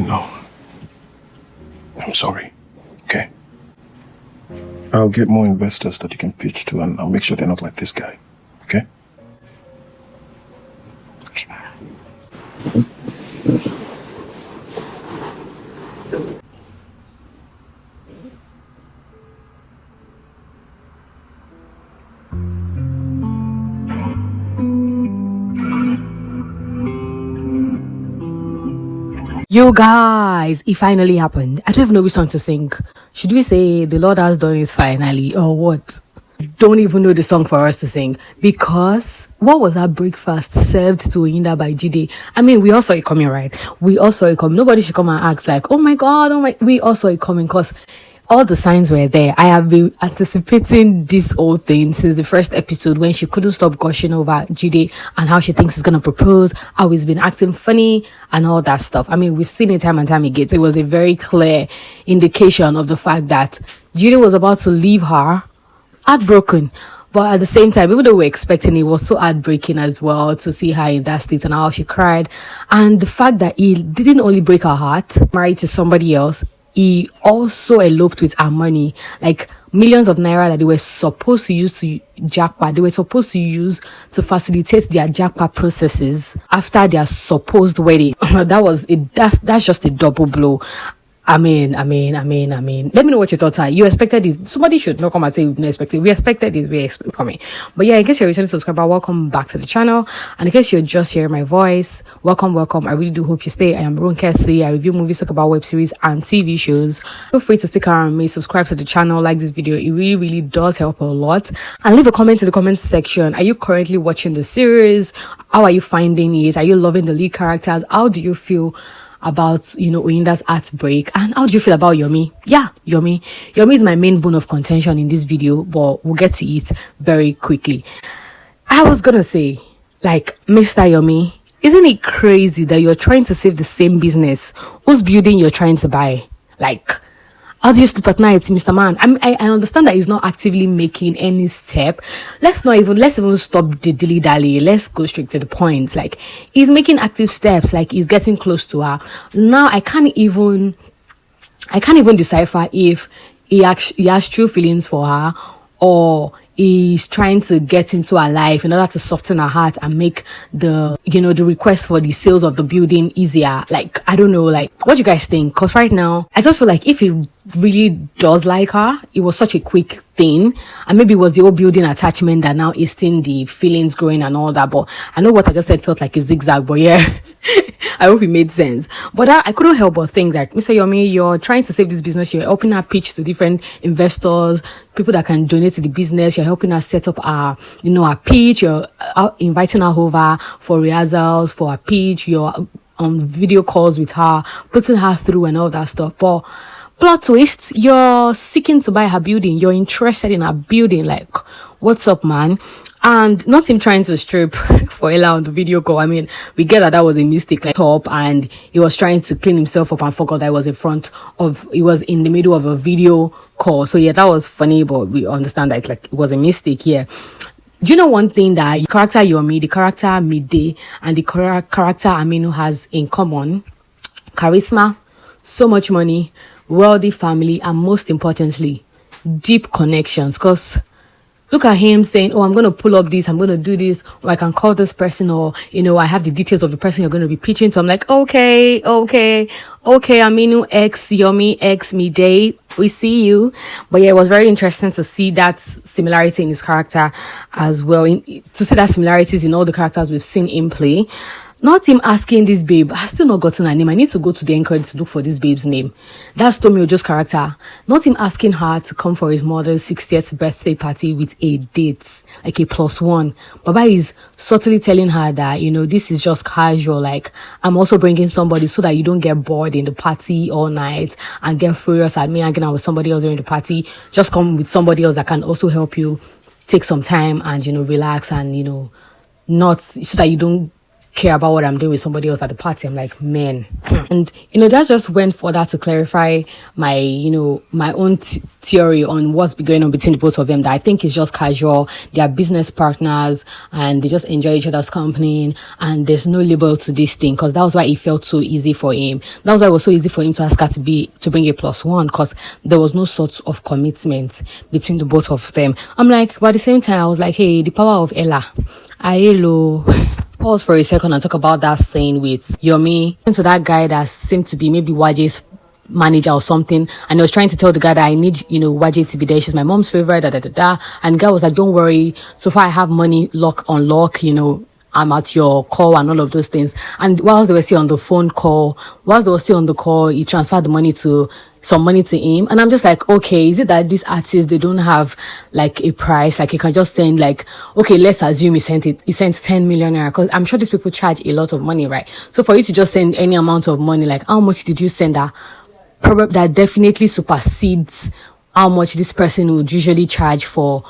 know. I'm sorry. Okay? I'll get more investors that you can pitch to, and I'll make sure they're not like this guy. Okay? Yo guys, it finally happened. I don't even know which song to sing. Should we say the Lord has done it finally or what? Don't even know the song for us to sing, because what was that breakfast served to Oyinda by Jide? I mean, we all saw it coming, right? We all saw it coming. Nobody should come and ask like, oh my god, we all saw it coming, because all the signs were there. I have been anticipating this whole thing since the first episode, when she couldn't stop gushing over Jide and how she thinks he's gonna propose, how he's been acting funny and all that stuff. I mean, we've seen it time and time again. So it was a very clear indication of the fact that Jide was about to leave her heartbroken. But at the same time, even though we're expecting, it was so heartbreaking as well to see her in that state and how she cried. And the fact that he didn't only break her heart, married to somebody else, he also eloped with her money, like millions of naira that they were supposed to use to jackpot. They were supposed to use to facilitate their jackpot processes after their supposed wedding. That's just a double blow. I mean. Let me know what your thoughts are. You expected it. Somebody should not come and say we didn't expect it. We expected it. We expect coming. But yeah, in case you're a returning subscriber, welcome back to the channel. And in case you're just hearing my voice, welcome. I really do hope you stay. I am Ronke. I review movies, talk about web series and TV shows. Feel free to stick around with me, subscribe to the channel, like this video. It really, really does help a lot. And leave a comment in the comment section. Are you currently watching the series? How are you finding it? Are you loving the lead characters? How do you feel about, Oyinda's heartbreak? And how do you feel about Yomi? Yeah, Yomi is my main bone of contention in this video, but we'll get to it very quickly. I was gonna say, like, Mr. Yomi, isn't it crazy that you're trying to save the same business whose building you're trying to buy? Like, how do you sleep at night, Mr. Man? I understand that he's not actively making any step. Let's even stop the dilly-dally. Let's go straight to the point. Like, he's making active steps, like he's getting close to her. Now I can't even decipher if he has true feelings for her, or he's trying to get into her life in order to soften her heart and make the request for the sales of the building easier. Like, I don't know, like, what do you guys think? Because right now, I just feel like if he really does like her, it was such a quick thing, and maybe it was the old building attachment that now is still the feelings growing and all that. But I know what I just said felt like a zigzag, but yeah, I hope it made sense. But I couldn't help but think that, Mr. Yomi, you're trying to save this business. You're helping her pitch to different investors, people that can donate to the business. You're helping her set up our pitch. You're inviting her over for rehearsals for her pitch. You're on video calls with her, putting her through and all that stuff. But plot twist, you're seeking to buy her building. You're interested in her building. Like, what's up, man? And not him trying to strip for Ella on the video call. I mean, we get that was a mistake, like, top, and he was trying to clean himself up and forgot that he was in the middle of a video call. So yeah, that was funny, but we understand that it was a mistake here. Do you know one thing that the character Yomi, the character Midday, and the character Aminu has in common? Charisma, so much money, wealthy family, and most importantly, deep connections. Because look at him saying, oh, I'm going to pull up this, I'm going to do this, or I can call this person, or, I have the details of the person you're going to be pitching to. I'm like, okay, Aminu X Yomi X Midday, we see you. But yeah, it was very interesting to see that similarity in his character as well, to see that similarities in all the characters we've seen him play. Not him asking this babe, I've still not gotten her name. I need to go to the end credit to look for this babe's name. That's Tomi Ojo's character. Not him asking her to come for his mother's 60th birthday party with a date, like a +1. Baba is subtly telling her that, this is just casual. Like, I'm also bringing somebody so that you don't get bored in the party all night and get furious at me hanging out with somebody else during the party. Just come with somebody else that can also help you take some time and, relax and, not so that you don't care about what I'm doing with somebody else at the party. I'm like, man. And, that just went further to clarify my, my own theory on what's been going on between the both of them, that I think is just casual. They are business partners and they just enjoy each other's company, and there's no label to this thing, because that was why it felt so easy for him. That was why it was so easy for him to ask her to bring a +1, because there was no sort of commitment between the both of them. I'm like, but at the same time, I was like, hey, the power of Ella. Ayolo. Pause for a second and talk about that scene with Yomi and to that guy that seemed to be maybe Waje's manager or something, and I was trying to tell the guy that I need, Waje to be there. She's my mom's favorite, and the guy was like, don't worry, so far I have money lock on lock, I'm at your call and all of those things. And whilst they were still on the call, he transferred some money to him. And I'm just like, okay, is it that these artists, they don't have like a price? Like you can just send like, okay, let's assume he sent 10 million naira, because I'm sure these people charge a lot of money, right? So for you to just send any amount of money, like how much did you send that definitely supersedes how much this person would usually charge for,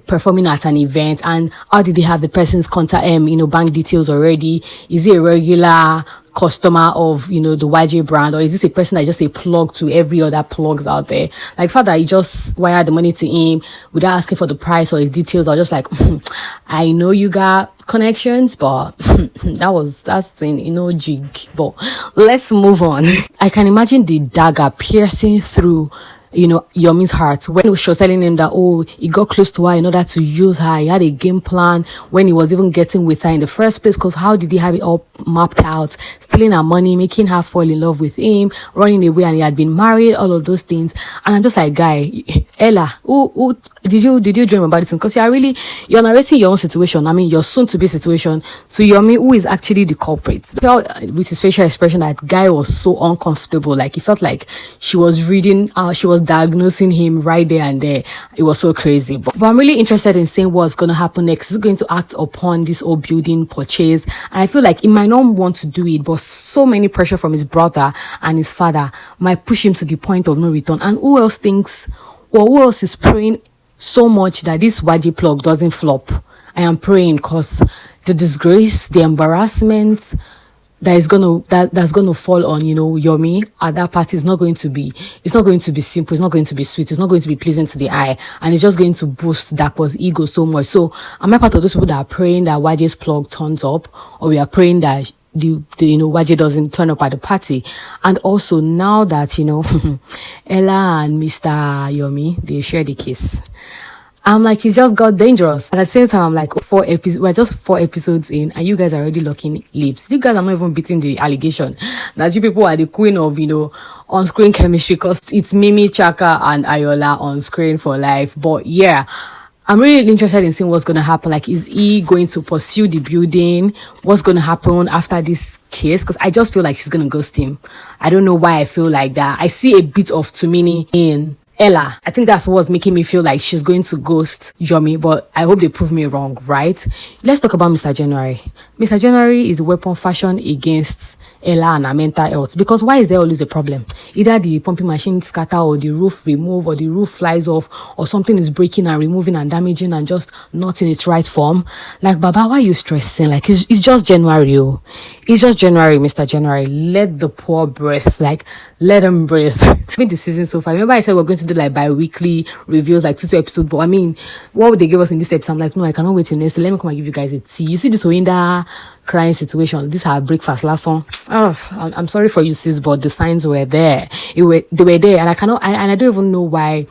performing at an event? And how did they have the person's contact, bank details already? Is he a regular customer of, the YJ brand, or is this a person that just a plug to every other plugs out there? Like, father, he just wired the money to him without asking for the price or his details. I was just like, I know you got connections, but that's in, jig. But let's move on. I can imagine the dagger piercing through Yomi's heart when she was telling him that, he got close to her in order to use her. He had a game plan when he was even getting with her in the first place, because how did he have it all mapped out? Stealing her money, making her fall in love with him, running away, and he had been married, all of those things. And I'm just like, guy, Ella, who did you dream about this? Because you're narrating your own situation. I mean, your soon to be situation to Yomi, who is actually the culprit. With his facial expression, that guy was so uncomfortable. Like, he felt like she was diagnosing him right there and there. It was so crazy. But I'm really interested in seeing what's going to happen next. He's going to act upon this whole building purchase, and I feel like he might not want to do it, but so many pressure from his brother and his father might push him to the point of no return. And who else is praying so much that this YG plug doesn't flop? I am praying, because the disgrace, the embarrassment that's gonna fall on Yomi at that party is not going to be simple, it's not going to be sweet, it's not going to be pleasant to the eye, and it's just going to boost Dakwa's ego so much. So am I part of those people that are praying that YJ's plug turns up, or we are praying that the YJ doesn't turn up at the party? And also, now that Ella and Mr. Yomi, they share the kiss, I'm like, it just got dangerous. At the same time, I'm like, we're just 4 episodes in, and you guys are already locking lips. You guys are not even beating the allegation that you people are the queen of, on-screen chemistry, because it's Mimi, Chaka, and Ayoola on screen for life. But yeah, I'm really interested in seeing what's going to happen. Like, is he going to pursue the building? What's going to happen after this case? Because I just feel like she's going to ghost him. I don't know why I feel like that. I see a bit of Tumini in Ella. I think that's what's making me feel like she's going to ghost Yomi, but I hope they prove me wrong, right? Let's talk about Mr. January. Mr. January is the weapon fashioned against Ella and her mental health, because why is there always a problem? Either the pumping machine scatter, or the roof remove, or the roof flies off, or something is breaking and removing and damaging and just not in its right form. Like, Baba, why are you stressing? Like, it's just January. It's just January, Mr. January. Let the poor breathe. Like, let him breathe. Been the season so far. Remember I said we're going to do like bi-weekly reviews, like 2 episodes, but I mean, what would they give us in this episode? I'm like, no, I cannot wait till next. Let me come and give you guys a tea. You see this Winda crying situation, this her breakfast last one. I'm sorry for you, sis, but the signs were there. They were there, and I don't even know why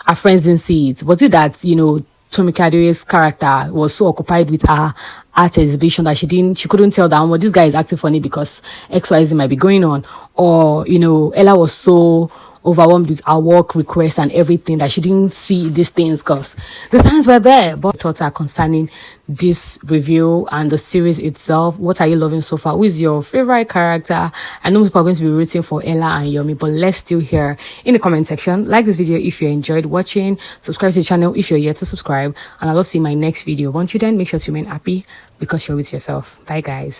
our friends didn't see it. Was it that Tomi Kadoye's character was so occupied with her art exhibition that she couldn't tell that this guy is acting funny because XYZ might be going on, or Ella was so overwhelmed with our work requests and everything that she didn't see these things, because the signs were there. But thoughts are concerning this review and the series itself. What are you loving so far? Who is your favorite character? I know people are going to be rooting for Ella and Yomi, but let's still hear in the comment section. Like this video if you enjoyed watching, subscribe to the channel if you're yet to subscribe, and I love seeing my next video. Until then, make sure to remain happy, because you're with yourself. Bye guys.